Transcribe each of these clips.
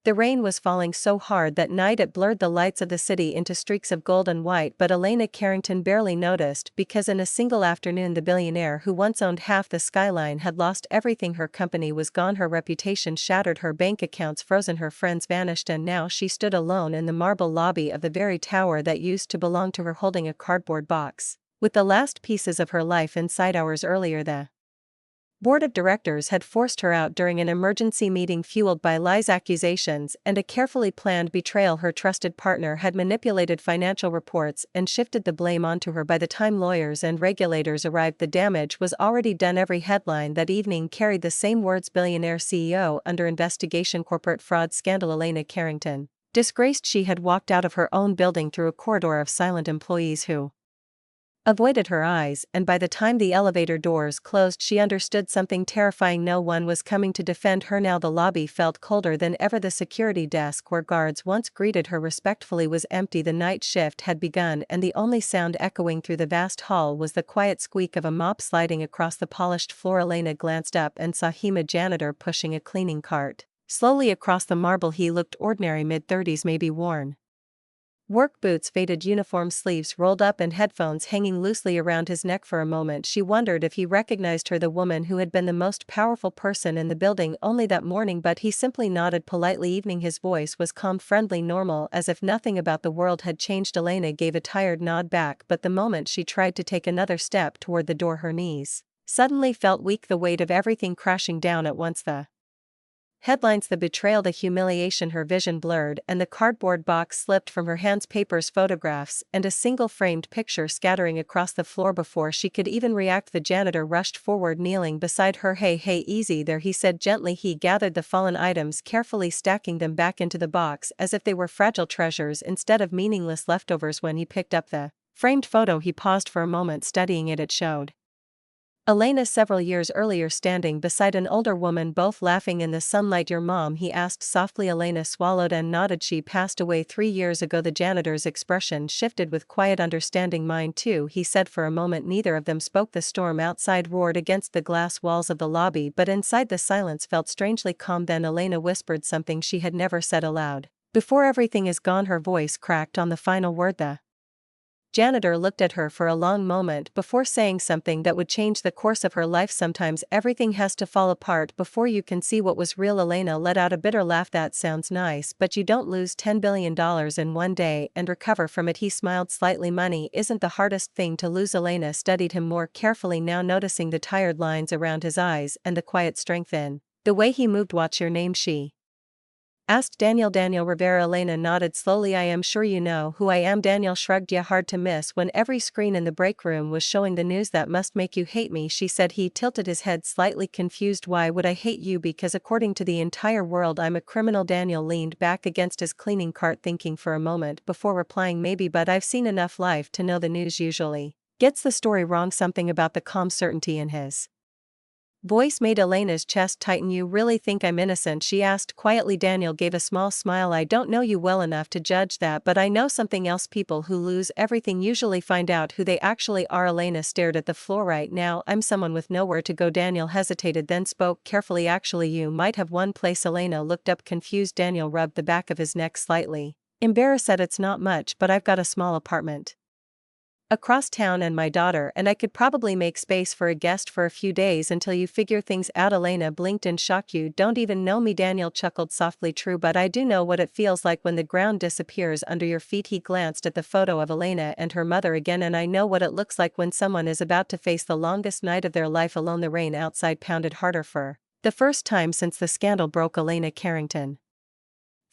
The rain was falling so hard that night it blurred the lights of the city into streaks of gold and white, but Elena Carrington barely noticed because in a single afternoon the billionaire who once owned half the skyline had lost everything. Her company was gone, her reputation shattered, her bank accounts frozen, her friends vanished, and now she stood alone in the marble lobby of the very tower that used to belong to her, holding a cardboard box with the last pieces of her life inside. Hours earlier, the board of directors had forced her out during an emergency meeting fueled by lies, accusations, and a carefully planned betrayal. Her trusted partner had manipulated financial reports and shifted the blame onto her. By the time lawyers and regulators arrived, the damage was already done. Every headline that evening carried the same words: billionaire CEO under investigation, corporate fraud scandal. Elena Carrington, disgraced. She had walked out of her own building through a corridor of silent employees who avoided her eyes, and by the time the elevator doors closed she understood something terrifying: no one was coming to defend her now. The lobby felt colder than ever. The security desk where guards once greeted her respectfully was empty. The night shift had begun, and the only sound echoing through the vast hall was the quiet squeak of a mop sliding across the polished floor. Elena glanced up and saw him, a janitor, pushing a cleaning cart slowly across the marble. He looked ordinary, mid-30s, maybe worn work boots, faded uniform sleeves rolled up, and headphones hanging loosely around his neck. For a moment she wondered if he recognized her, the woman who had been the most powerful person in the building only that morning, but he simply nodded politely. Evening. His voice was calm, friendly, normal, as if nothing about the world had changed. Elena gave a tired nod back, but the moment she tried to take another step toward the door her knees suddenly felt weak, the weight of everything crashing down at once. The headlines, the betrayal, the humiliation. Her vision blurred and the cardboard box slipped from her hands, papers, photographs, and a single framed picture scattering across the floor. Before she could even react, the janitor rushed forward, kneeling beside her. Hey, easy there, he said gently. He gathered the fallen items carefully, stacking them back into the box as if they were fragile treasures instead of meaningless leftovers. When he picked up the framed photo he paused for a moment, studying it. It showed Elena several years earlier, standing beside an older woman, both laughing in the sunlight. Your mom? He asked softly. Elena swallowed and nodded. She passed away 3 years ago. The janitor's expression shifted with quiet understanding. Mine too, he said. For a moment neither of them spoke. The storm outside roared against the glass walls of the lobby, but inside the silence felt strangely calm. Then Elena whispered something she had never said aloud. Before everything is gone. Her voice cracked on the final word. The janitor looked at her for a long moment before saying something that would change the course of her life. Sometimes everything has to fall apart before you can see what was real. Elena let out a bitter laugh. That sounds nice, but you don't lose $10 billion in one day and recover from it. He smiled slightly. Money isn't the hardest thing to lose. Elena studied him more carefully now, noticing the tired lines around his eyes and the quiet strength in the way he moved. What's your name? She asked. Daniel Rivera. Elena nodded slowly. I am sure you know who I am. Daniel shrugged. Yeah, hard to miss when every screen in the break room was showing the news. That must make you hate me, she said. He tilted his head, slightly confused. Why would I hate you? Because according to the entire world I'm a criminal. Daniel leaned back against his cleaning cart, thinking for a moment before replying. Maybe, but I've seen enough life to know the news usually gets the story wrong. Something about the calm certainty in his voice made Elena's chest tighten. You really think I'm innocent? She asked quietly. Daniel gave a small smile. I don't know you well enough to judge that, but I know something else. People who lose everything usually find out who they actually are. Elena stared at the floor. Right now I'm someone with nowhere to go. Daniel hesitated, then spoke carefully. Actually, you might have one place. Elena looked up confused. Daniel rubbed the back of his neck slightly embarrassed. Said it's not much, but I've got a small apartment across town and my daughter, and I could probably make space for a guest for a few days until you figure things out. Elena blinked in shock. You don't even know me? Daniel chuckled softly. True, but I do know what it feels like when the ground disappears under your feet. He glanced at the photo of Elena and her mother again. And I know what it looks like when someone is about to face the longest night of their life alone. The rain outside pounded harder for the first time since the scandal broke. Elena Carrington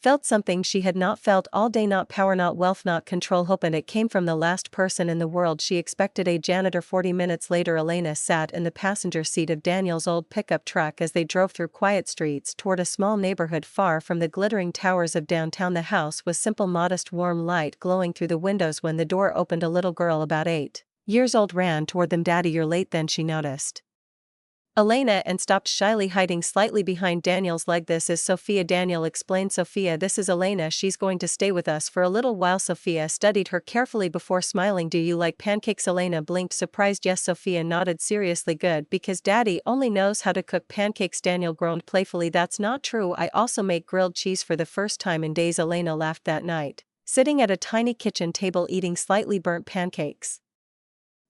felt something she had not felt all day. Not power, not wealth, not control. Hope, and it came from the last person in the world she expected, a janitor. 40 minutes later Elena sat in the passenger seat of Daniel's old pickup truck as they drove through quiet streets toward a small neighborhood far from the glittering towers of downtown. The house was simple, modest, warm light glowing through the windows. When the door opened, a little girl about 8 years old ran toward them. Daddy, you're late. Then she noticed Elena and stopped shyly, hiding slightly behind Daniel's leg. This is Sophia. Daniel explained. Sophia, this is Elena. She's going to stay with us for a little while. Sophia studied her carefully before smiling. Do you like pancakes? Elena blinked, surprised. Yes. Sophia nodded seriously. Good, because Daddy only knows how to cook pancakes. Daniel groaned playfully. That's not true. I also make grilled cheese for the first time in days. Elena laughed that night, sitting at a tiny kitchen table eating slightly burnt pancakes.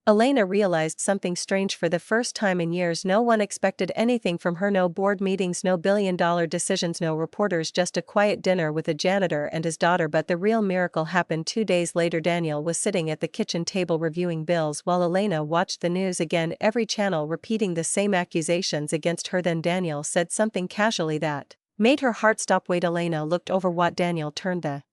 Elena realized something strange for the first time in years. No one expected anything from her. No board meetings, no billion-dollar decisions, no reporters, just a quiet dinner with a janitor and his daughter. But the real miracle happened 2 days later. Daniel was sitting at the kitchen table reviewing bills while Elena watched the news again, every channel repeating the same accusations against her. Then Daniel said something casually that made her heart stop. Wait. Elena looked over what Daniel turned the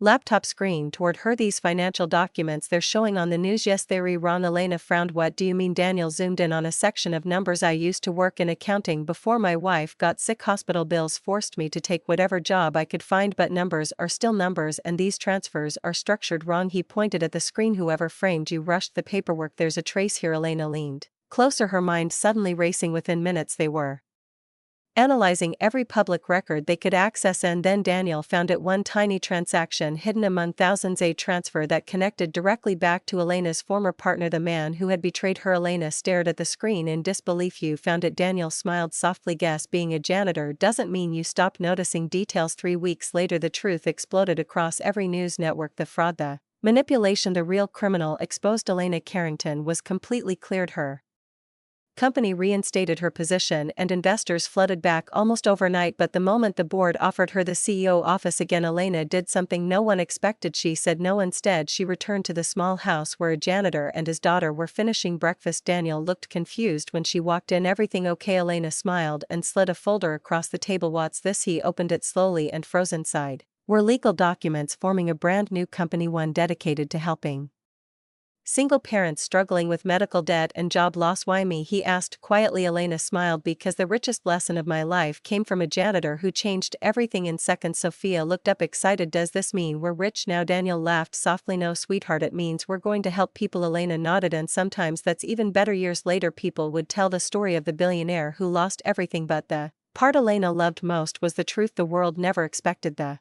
laptop screen toward her. These financial documents they're showing on the news. Yes, they rerun. Elena frowned. What do you mean? Daniel zoomed in on a section of numbers. I used to work in accounting before my wife got sick. Hospital bills forced me to take whatever job I could find, but numbers are still numbers and these transfers are structured wrong. He pointed at the screen. Whoever framed you rushed the paperwork. There's a trace here. Elena leaned closer, her mind suddenly racing. Within minutes they were analyzing every public record they could access, and then Daniel found it. One tiny transaction hidden among thousands, a transfer that connected directly back to Elena's former partner, the man who had betrayed her. Elena stared at the screen in disbelief. You found it? Daniel smiled softly. Guess being a janitor doesn't mean you stop noticing details. 3 weeks later the truth exploded across every news network. The fraud, the manipulation, the real criminal exposed. Elena Carrington was completely cleared. Her company reinstated her position and investors flooded back almost overnight. But the moment the board offered her the CEO office again, Elena did something no one expected. She said no. Instead, she returned to the small house where a janitor and his daughter were finishing breakfast. Daniel looked confused when she walked in. Everything okay? Elena smiled and slid a folder across the table. What's this? He opened it slowly and froze. Inside were legal documents forming a brand new company, one dedicated to helping single parents struggling with medical debt and job loss. Why me? He asked quietly. Elena smiled. Because the richest lesson of my life came from a janitor who changed everything in seconds. Sophia looked up excited. Does this mean we're rich now? Daniel laughed softly. No, sweetheart, it means we're going to help people. Elena nodded. And sometimes that's even better. Years later people would tell the story of the billionaire who lost everything, but the part Elena loved most was the truth the world never expected. The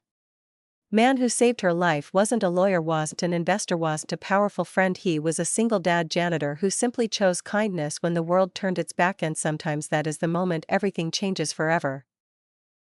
man who saved her life wasn't a lawyer, wasn't an investor, wasn't a powerful friend. He was a single dad janitor who simply chose kindness when the world turned its back. And sometimes that is the moment everything changes forever.